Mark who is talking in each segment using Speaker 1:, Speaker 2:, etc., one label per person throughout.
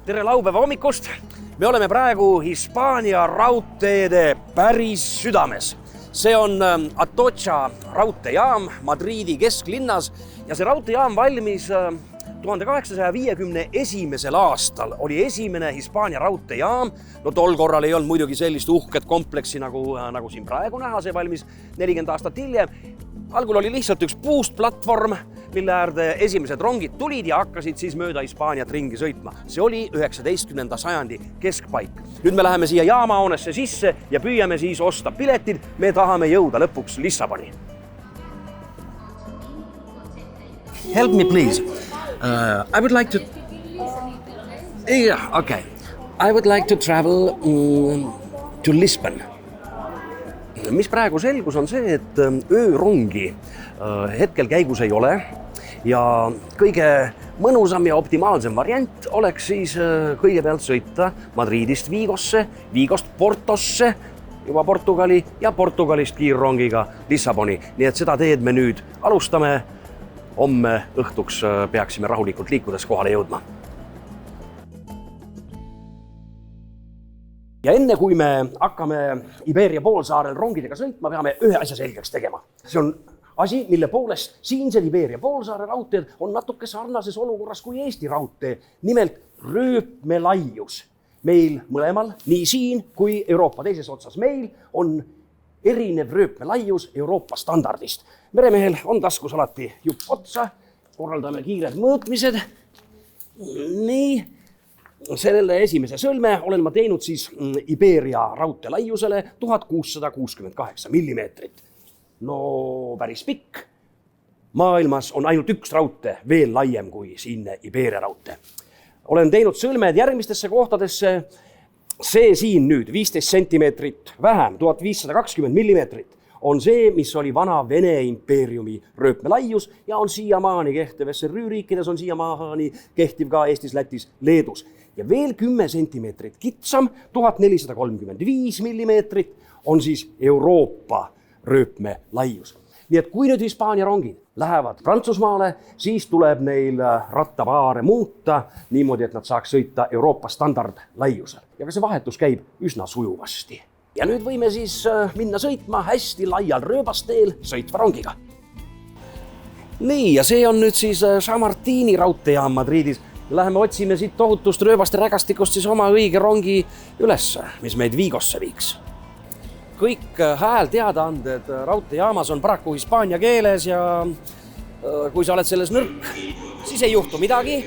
Speaker 1: tere laupäeva hommikust! Me oleme praegu Hispaania raudteede päris südames. See on Atocha raudteejaam Madridi kesklinnas ja see raudteejaam valmis 1851. aastal. Oli esimene Hispaania raudteejaam. No tol korral ei olnud muidugi sellist uhket kompleksi nagu siin praegu näha. See valmis 40 aastat hiljem. Algul oli lihtsalt üks puust platvorm, mille äärde esimesed rongid tulid ja hakkasid siis mööda Hispaaniat ringi sõitma. See oli 19. sajandi keskpaik. Nüüd me läheme siia jaamahoonesse sisse ja püüame siis osta piletid. Me tahame jõuda lõpuks Lissaboni. Help me please. I would like to... Yeah, okay. I would like to travel to Lisbon. Mis praegu selgus on see, et öörongi hetkel käigus ei ole ja kõige mõnusam ja optimaalsem variant oleks siis kõigepealt sõita Madridist Vigosse, Vigost Portosse, juba Portugali ja Portugalist kiirrongiga Lissaboni. Nii et seda teed me nüüd alustame. Homme õhtuks peaksime rahulikult liikudes kohale jõudma. Ja enne kui me hakkame Iberia poolsaarel rongidega sõitma, peame ühe asja selgeks tegema. See on asi, mille poolest siinsed Iberia poolsaare raudteed on natuke sarnases olukorras kui Eesti raudtee. Nimelt rööpmelaius. Meil mõlemal, nii siin kui Euroopa teises otsas meil, on erinev rööpmelaius Euroopa standardist. Meremehel on taskus alati jupp otsa. Korraldame kiired mõõtmised. Nii. Sellele esimese sõlme olen ma teinud siis Iberia raudtee laiusele 1668 millimeetrit. No päris pikk. Maailmas on ainult üks raudtee veel laiem kui siinne Iberia raudtee. Olen teinud sõlmed järgmistesse kohtadesse. See siin nüüd 15 sentimeetrit vähem, 1520 millimeetrit on see, mis oli vana Vene impeeriumi rööpmelaius ja on siiamaani kehtiv SRÜ riikides, on siiamaani kehtiv ka Eestis, Lätis, Leedus. Ja veel 10 sentimeetrit kitsam, 1435 millimeetrit on siis Euroopa rööpmelaius. Nii et kui nüüd Hispaania rongid lähevad Prantsusmaale, siis tuleb neil rattapaare muuta niimoodi, et nad saaks sõita Euroopa standardlaiusel. Ja ka see vahetus käib üsna sujuvasti. Ja nüüd võime siis minna sõitma hästi laial rööbasteel sõitva rongiga. Nii, ja see on nüüd siis San Martini raudteejaam Madridis. Läheme otsime siit tohutust rööbaste rägastikust siis oma õige rongi üles, mis meid Vigosse viiks. Kõik häälteadaanded raudteejaamas on paraku hispaania keeles ja kui sa oled selles nõrk, siis ei juhtu midagi,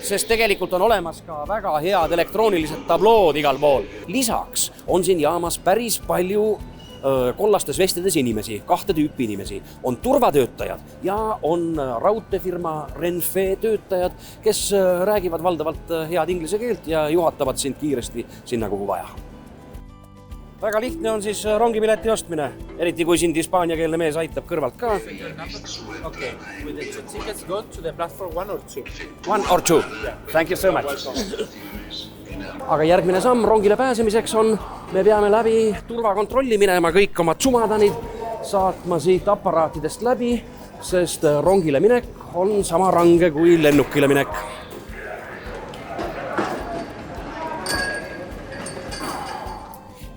Speaker 1: sest tegelikult on olemas ka väga head elektroonilised tablood igal pool. Lisaks on siin jaamas päris palju kollastes vestides inimesi, 2 tüüpi inimesi. On turvatöötajad ja on raudteefirma Renfe töötajad, kes räägivad valdavalt head inglise keelt ja juhatavad sind kiiresti sinna, kuhu vaja. Väga lihtne on siis rongipileti ostmine, eriti kui sind hispaaniakeelne mees aitab kõrvalt ka.
Speaker 2: Okay, with the 2 tickets go to the platform 1 or 2.
Speaker 1: 1 or 2. Thank you so much. Aga järgmine samm rongile pääsemiseks on, me peame läbi turvakontrolli minema kõik oma tsumadanid, saatma siit aparaatidest läbi, sest rongile minek on sama range kui lennukile minek.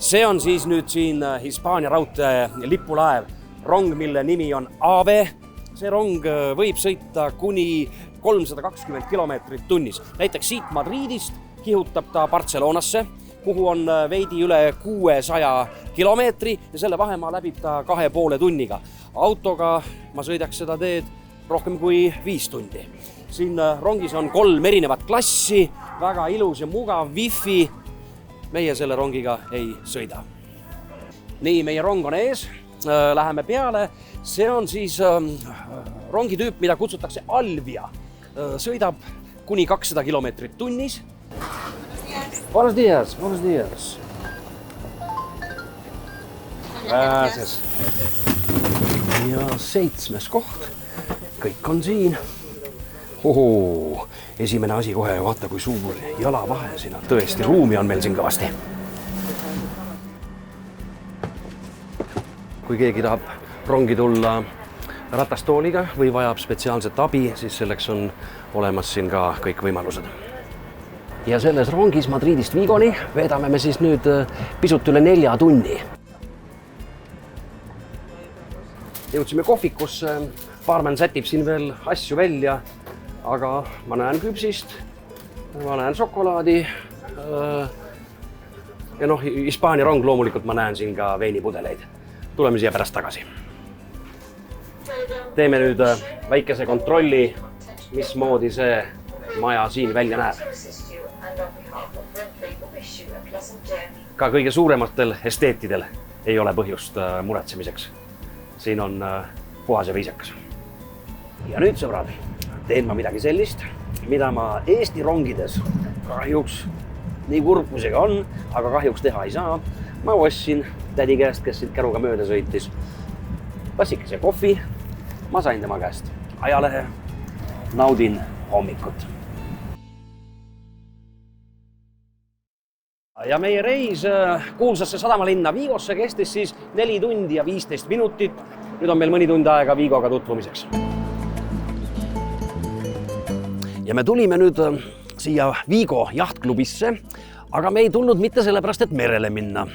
Speaker 1: See on siis nüüd siin Hispaania raudtee lipulaev, rong, mille nimi on AVE. See rong võib sõita kuni 320 kilomeetrit tunnis. Näiteks siit Madridist kihutab ta Barcelonasse, kuhu on veidi üle 600 kilomeetri ja selle vahemaa läbib ta 2,5 tunniga. Autoga ma sõidaks seda teed rohkem kui 5 tundi. Siin rongis on 3 erinevat klassi, väga ilus ja mugav wifi. Meie selle rongiga ei sõida. Nii, meie rong on ees, läheme peale. See on siis rongitüüp, mida kutsutakse Alvia. Sõidab kuni 200 kilomeetrit tunnis. Buenos días, buenos días. Gracias. Ja 7. koht. Kõik on siin. Esimene asi kohe, vaata kui suur jalavahe siin on. Tõesti, ruumi on meil siin kõvasti. Kui keegi tahab rongi tulla ratastooliga või vajab spetsiaalset abi, siis selleks on olemas siin ka kõik võimalused. ja selles rongis Madridist Vigoni veedame me siis nüüd pisut üle 4 tunni. Jõudsime kohvikusse, baarmen sätib siin veel asju välja, aga ma näen küpsist, ma näen šokolaadi ja noh, Hispaania rong loomulikult ma näen siin ka veinipudeleid. Tuleme siia pärast tagasi. Teeme nüüd väikese kontrolli, mismoodi see maja siin välja näeb. Ka kõige suurematel esteetidel ei ole põhjust muretsemiseks. Siin on puhas ja viisakas. Ja nüüd, sõbrad, teen ma midagi sellist, mida ma Eesti rongides kahjuks nii kurkusega on, aga kahjuks teha ei saa. Ma ostsin tädi käest, kes siit käruga mööda sõitis, klassikese kohvi. Ma sain tema käest ajalehe, naudin hommikut. Ja meie reis kuulsasse sadamalinna Vigosse kestis siis 4 tundi ja 15 minutit. Nüüd on meil mõni tund aega Vigoga tutvumiseks. Ja me tulime nüüd siia Vigo jahtklubisse, aga me ei tulnud mitte sellepärast, et merele minna,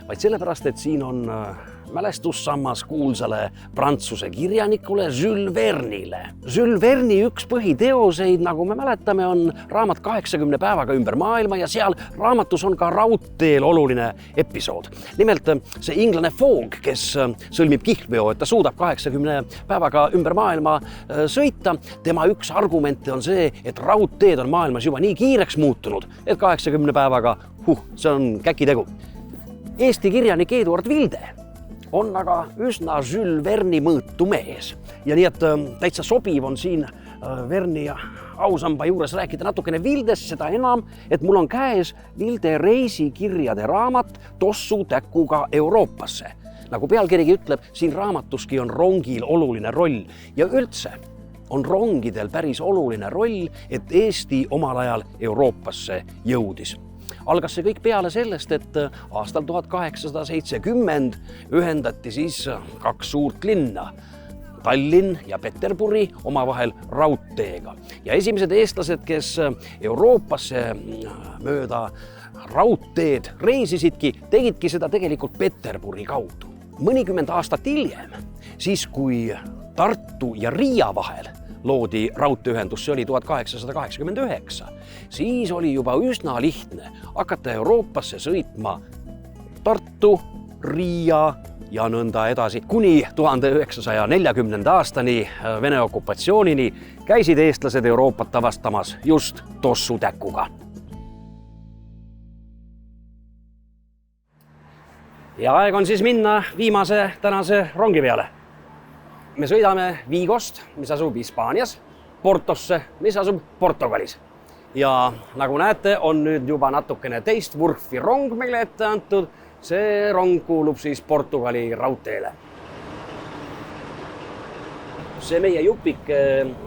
Speaker 1: vaid sellepärast, et siin on mälestussammas kuulsale prantsuse kirjanikule Jules Verne'ile. Jules Verne'i üks põhiteoseid, nagu me mäletame, on raamat 80 päevaga ümber maailma ja seal raamatus on ka raudteel oluline episood. Nimelt see inglane Fogg, kes sõlmib kihlveo, et ta suudab 80 päevaga ümber maailma sõita. Tema üks argumente on see, et raudteed on maailmas juba nii kiireks muutunud, et 80 päevaga, see on käkitegu. Eesti kirjanik Eduard Vilde on aga üsna Jules Verne'i mõõtu mees. Ja nii, et täitsa sobiv on siin Verne'i ausamba juures rääkida natukene Vildest, seda enam, et mul on käes Vilde reisikirjade raamat Tossu täkuga Euroopasse. Nagu pealkirigi ütleb, siin raamatuski on rongil oluline roll ja üldse on rongidel päris oluline roll, et Eesti omal ajal Euroopasse jõudis. Algas see kõik peale sellest, et aastal 1870 ühendati siis 2 suurt linna, Tallinn ja Peterburi omavahel raudteega. Ja esimesed eestlased, kes Euroopasse mööda raudteed reisisidki, tegidki seda tegelikult Peterburi kaudu. Mõnikümmend aastat hiljem, siis kui Tartu ja Riia vahel loodi raudteeühendus, see oli 1889, siis oli juba üsna lihtne hakata Euroopasse sõitma Tartu, Riia ja nõnda edasi. Kuni 1940. aastani Vene okupatsioonini käisid eestlased Euroopat avastamas just Tossu täkuga. Ja aeg on siis minna viimase tänase rongi peale. Me sõidame Vigost, mis asub Hispaanias, Portosse, mis asub Portugalis. Ja nagu näete, on nüüd juba natukene teist vurfi rong meile ette antud. See rong kuulub siis Portugali raudteele. See meie jupik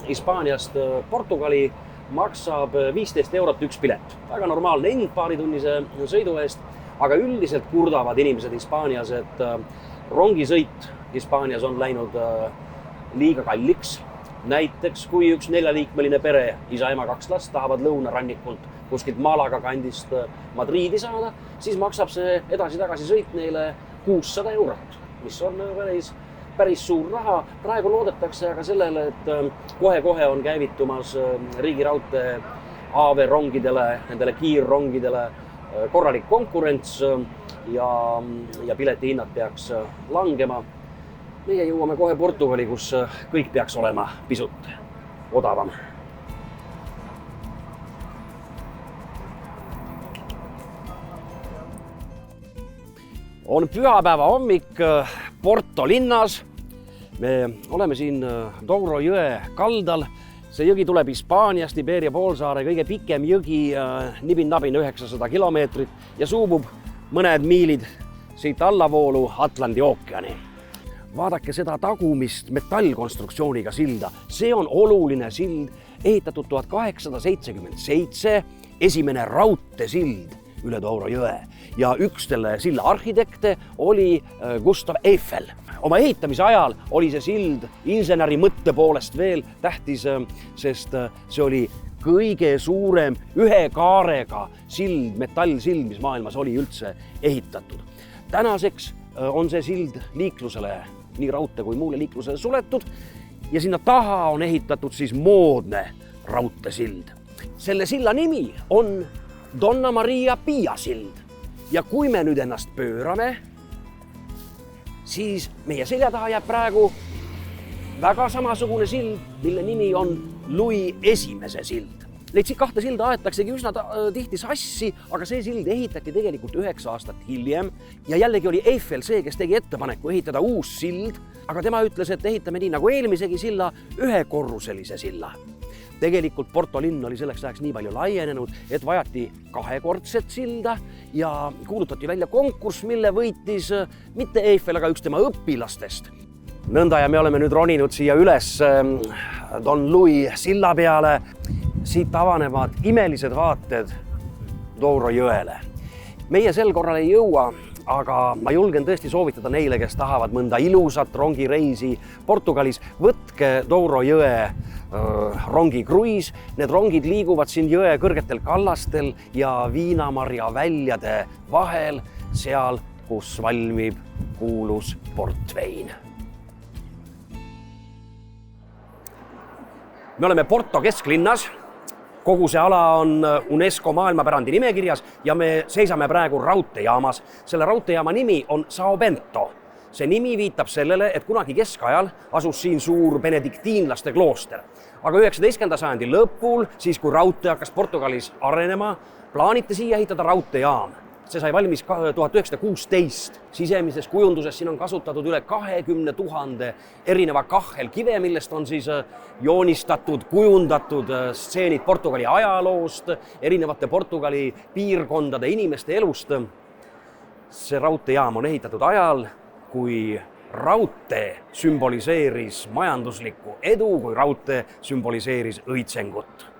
Speaker 1: Hispaaniast Portugali maksab 15 eurot üks pilet. Väga normaalne hind paaritunnise sõidu eest, aga üldiselt kurdavad inimesed Hispaanias, et rongisõit Hispaanias on läinud liiga kalliks. Näiteks, kui üks 4-liikmeline pere, isa, ema, 2 last tahavad lõunarannikult kuskilt Malaga kandist Madriidi saada, siis maksab see edasi-tagasi sõit neile 600 eurot, mis on päris suur raha. Praegu loodetakse aga sellele, et kohe-kohe on käivitumas riigiraudtee AV-rongidele, nendele kiirrongidele korralik konkurents ja piletihinnad peaks langema. Meie jõuame kohe Portugali, kus kõik peaks olema pisut odavam. On pühapäeva hommik Porto linnas. Me oleme siin Douro jõe kaldal. See jõgi tuleb Hispaaniast, Iberia poolsaare kõige pikem jõgi, nibin-nabin 900 kilomeetrit ja suubub mõned miilid siit allavoolu Atlandi ookeani. Vaadake seda tagumist metallkonstruktsiooniga silda. See on oluline sild, ehitatud 1877, esimene raudteesild üle Douro jõe. Ja üks selle silla arhitekte oli Gustav Eiffel. Oma ehitamise ajal oli see sild inseneri mõtte poolest veel tähtis, sest see oli kõige suurem ühe kaarega sild, metallsild, mis maailmas oli üldse ehitatud. Tänaseks on see sild liiklusele, nii raudtee kui muule liiklusele suletud ja sinna taha on ehitatud siis moodne raudteesild. Selle silla nimi on Donna Maria Pia sild ja kui me nüüd ennast pöörame, siis meie selja taha jääb praegu väga samasugune sild, mille nimi on Louis Esimese sild. Neid kahte silda aetaksegi üsna tihti sassi, aga see sild ehitati tegelikult 9 aastat hiljem ja jällegi oli Eiffel see, kes tegi ettepaneku ehitada uus sild, aga tema ütles, et ehitame nii nagu eelmisegi silla, ühekorruselise silla. Tegelikult Porto linn oli selleks ajaks nii palju laienenud, et vajati 2-kordset silda ja kuulutati välja konkurss, mille võitis mitte Eiffel, aga üks tema õpilastest. Nõnda ja me oleme nüüd roninud siia üles Don Louis silla peale. Siit avanevad imelised vaated Douro jõele. Meie sel korral ei jõua, aga ma julgen tõesti soovitada neile, kes tahavad mõnda ilusat rongireisi Portugalis. Võtke Douro jõe rongikruiis. Need rongid liiguvad siin jõe kõrgetel kallastel ja viinamarja väljade vahel, seal, kus valmib kuulus portvein. Me oleme Porto kesklinnas. Kogu see ala on UNESCO maailmapärandi nimekirjas ja me seisame praegu raudteejaamas. Selle raudteejaama nimi on São Bento. See nimi viitab sellele, et kunagi keskajal asus siin suur benediktiinlaste klooster. Aga 19. sajandi lõpul, siis kui raudtee hakkas Portugalis arenema, plaaniti siia ehitada raudteejaam. See sai valmis 1916. Sisemises kujunduses siin on kasutatud üle 20 000 erineva kahelkive, millest on siis joonistatud, kujundatud stseenid Portugali ajaloost, erinevate Portugali piirkondade inimeste elust. See raudteejaam on ehitatud ajal, kui raudtee sümboliseeris majanduslikku edu, kui raudtee sümboliseeris õitsengut.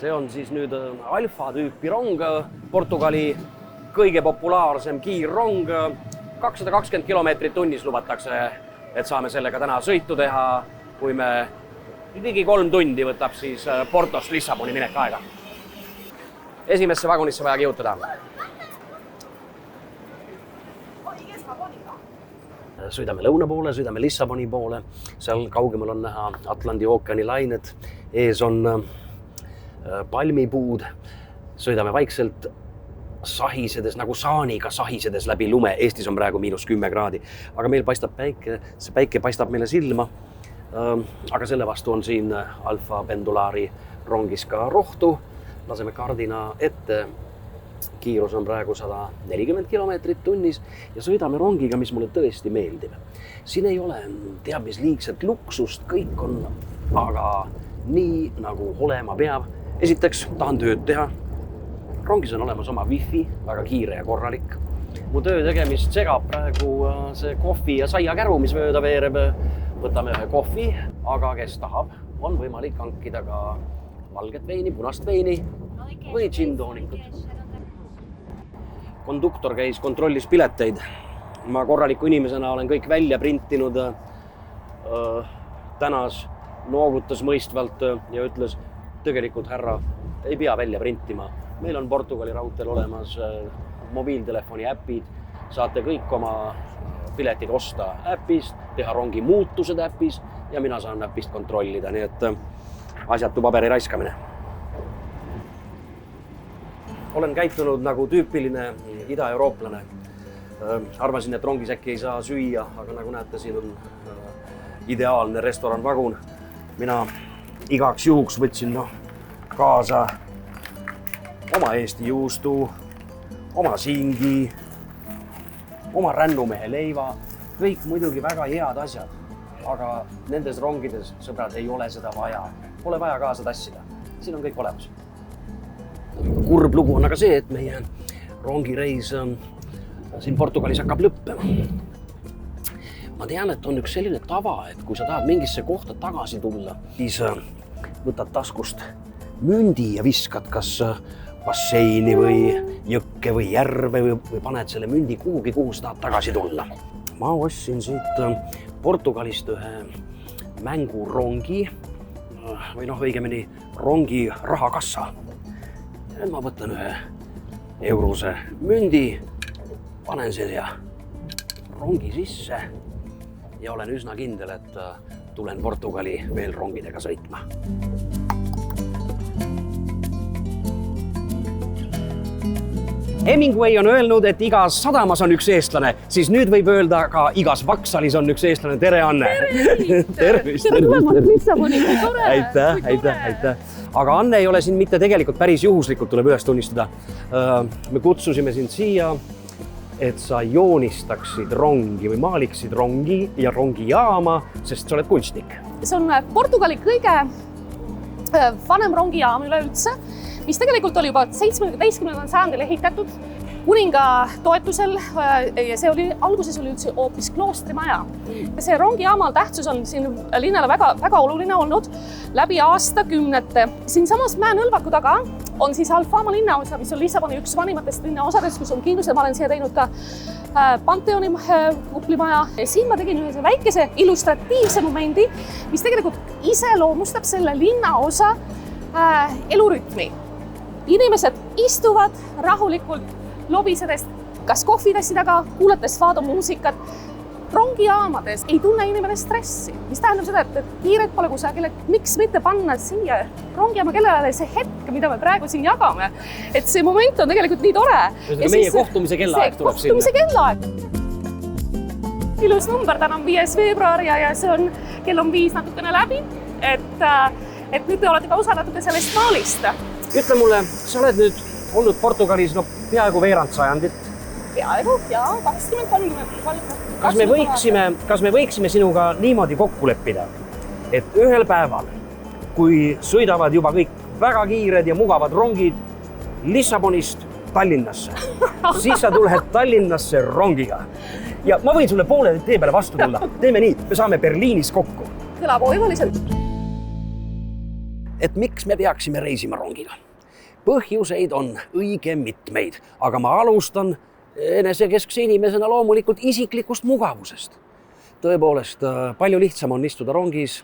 Speaker 1: See on siis nüüd alfa tüüpi rong, Portugali kõige populaarsem kiirrong. 220 kilomeetrit tunnis lubatakse, et saame sellega täna sõitu teha, kui me ligi 3 tundi võtab siis Portost Lissaboni minek aega. Esimesse vagunisse vaja kihutada. Sõidame lõuna poole, sõidame Lissaboni poole. Seal kaugemal on näha Atlandi ookeani lained. Ees on palmipuud, sõidame vaikselt sahisedes, nagu saaniga sahisedes läbi lume. Eestis on praegu -10 kraadi, aga meil paistab päike, see päike paistab meile silma. Aga selle vastu on siin Alfa Pendulari rongis ka rohtu. Laseme kardina ette. Kiirus on praegu 140 kilomeetrit tunnis ja sõidame rongiga, mis mulle tõesti meeldib. Siin ei ole teab mis liigset luksust, kõik on aga nii nagu olema peab. Esiteks tahan tööd teha. Rongis on olemas oma wifi, väga kiire ja korralik. Mu töö tegemist segab praegu see kohvi ja saiakäru, mis mööda veereb. Võtame ühe kohvi, aga kes tahab, on võimalik hankida ka valget veini, punast veini või džinntoonikut. Konduktor käis, kontrollis pileteid. Ma korraliku inimesena olen kõik välja printinud. Tänas noogutas mõistvalt ja ütles, tegelikult härra ei pea välja printima. Meil on Portugali raudteel olemas mobiiltelefoni äpid. Saate kõik oma piletid osta äpist, teha rongi muutused äpis ja mina saan äpist kontrollida. Nii et asjatu paberi raiskamine. Olen käitunud nagu tüüpiline ida-eurooplane. Arvasin, et rongis äkki ei saa süüa, aga nagu näete, siin on ideaalne restoranvagun. Mina igaks juhuks võtsin kaasa oma Eesti juustu, oma singi, oma rännumehe leiva. Kõik muidugi väga head asjad, aga nendes rongides, sõbrad, ei ole seda vaja. Pole vaja kaasa tassida. Siin on kõik olemas. Kurb lugu on aga see, et meie rongireis siin Portugalis hakkab lõppema. Ma tean, et on üks selline tava, et kui sa tahad mingisse kohta tagasi tulla, siis võtad taskust mündi ja viskad kas basseini või jõkke või järve või paned selle mündi kuhugi, kuhu sa tahad tagasi tulla. Ma ostsin siit Portugalist ühe mängurongi või noh, õigemini rongi rahakassa. Ma võtan ühe eurose mündi, panen siia rongi sisse ja olen üsna kindel, et tulen Portugali veel rongidega sõitma. Hemingway on öelnud, et igas sadamas on üks eestlane, siis nüüd võib öelda ka igas Vaksalis on üks eestlane. Tere, Anne! Tervist!
Speaker 3: Tere tulemast Lissaboni! Tore!
Speaker 1: Aitäh! Aga Anne ei ole siin mitte tegelikult päris juhuslikult, tuleb üles tunnistada. Me kutsusime sind siia, et sa joonistaksid rongi või maaliksid rongi ja rongijaama, sest sa oled kunstnik.
Speaker 3: See on Portugali kõige vanem rongijaam üleüldse, mis tegelikult oli juba 17. sajandil ehitatud kuninga toetusel ja see oli, alguses oli üldse hoopis kloostrimaja. See rongijaamal tähtsus on siin linnale väga oluline olnud läbi aastakümnete. Siinsamas Mäenõlvaku taga on siis Alfama linnaosa, mis on Lissaboni üks vanimatest linnaosadest, kus on kindluse, ma olen siia teinud ka Panteoni kuplimaja. Siin ma tegin ühe väikese illustratiivse momendi, mis tegelikult iseloomustab selle linnaosa elurütmi. Inimesed istuvad rahulikult lobisedest, kas kohvitassi taga, kuulates Fado muusikat. Rongijaamades ei tunne inimene stressi, mis tähendab seda, et kiired pole kusagil, et miks mitte panna siia rongijaama kellele see hetk, mida me praegu siin jagame. Et see moment on tegelikult nii tore.
Speaker 1: Meie kohtumise kellaaeg tuleb sinna.
Speaker 3: Kohtumise kellaaeg. Ilus number, täna on 5. veebruar ja see on, kell on 5 natukene läbi, et nüüd te olete ka osa natuke sellest maalist.
Speaker 1: Ütle mulle, sa oled nüüd olnud Portugalis peaaegu veerand sajandit.
Speaker 3: Peaaegu, jaa, 20-30.
Speaker 1: Kas me võiksime sinuga niimoodi kokku leppida, et ühel päeval, kui sõidavad juba kõik väga kiired ja mugavad rongid Lissabonist Tallinnasse, siis sa tuled Tallinnasse rongiga. Ja ma võin sulle poole tee peale vastu tulla. Teeme nii, me saame Berliinis kokku.
Speaker 3: Kõlab oivaliselt.
Speaker 1: Et miks me peaksime reisima rongiga? Põhjuseid on õige mitmeid, aga ma alustan enesekeskse inimesena loomulikult isiklikust mugavusest. Tõepoolest, palju lihtsam on istuda rongis,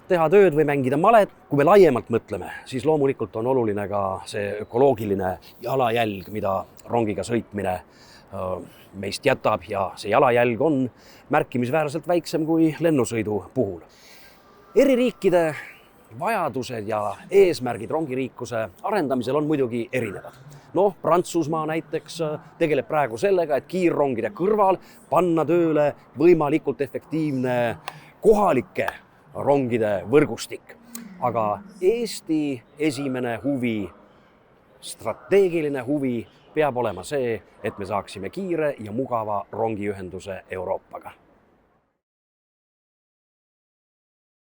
Speaker 1: teha tööd või mängida malet. Kui me laiemalt mõtleme, siis loomulikult on oluline ka see ökoloogiline jalajälg, mida rongiga sõitmine meist jätab ja see jalajälg on märkimisväärselt väiksem kui lennusõidu puhul. Eri riikide vajadused ja eesmärgid rongiriikluse arendamisel on muidugi erinevad. Prantsusmaa näiteks tegeleb praegu sellega, et kiirrongide kõrval panna tööle võimalikult efektiivne kohalike rongide võrgustik. Aga Eesti esimene huvi, strateegiline huvi peab olema see, et me saaksime kiire ja mugava rongiühenduse Euroopaga.